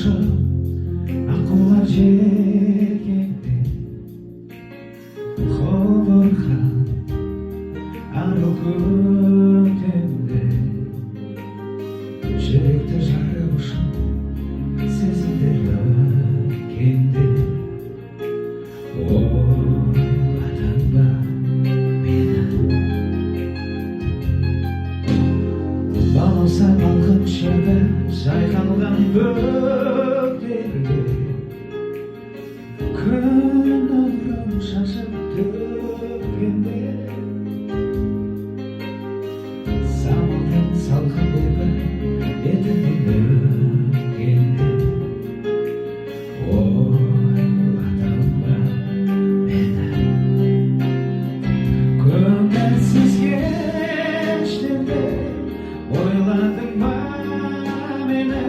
ұшып аққулар желкенде құбырхан ару көктемде жүректі жарып ұшып сезімдер өткенде ойладың ба мені балауса балқып шөбі жайқалған бөктерге күн нұрын шашып төккенде самалдың салқын лебі бетімнен өткенде ойладың ба мені көңілсіз кештерде ойладың ба мені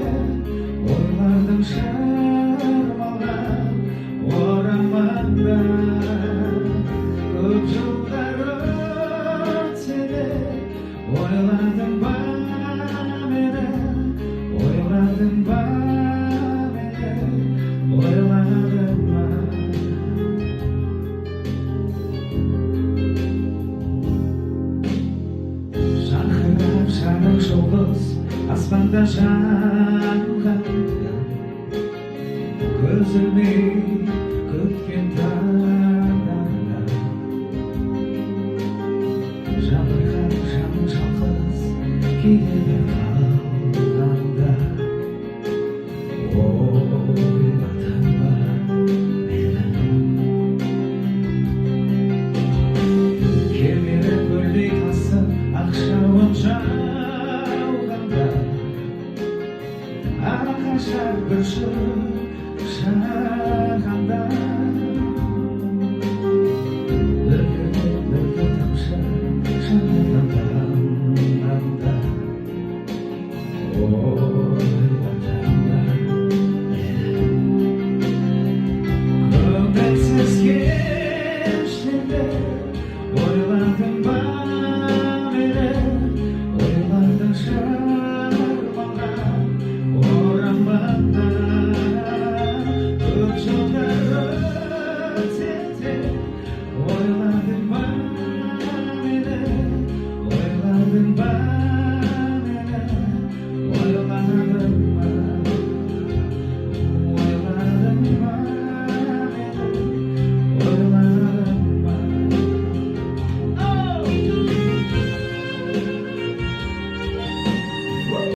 ойлардың шырмалған орамалда көп жылдар өтсе де ойладың ба мені ойладың ба мені ойладың ба жарқырап жарық жұлдыз аспанда жанғанда көз ілмей күткен таңдарда жабырқап жаның жалғыз кейде қалғанда ойладың ба мені кемері көлдей тасып ақшауын жауғанда арақашар бүршік шағанда бір тамшы жанардан тамғанда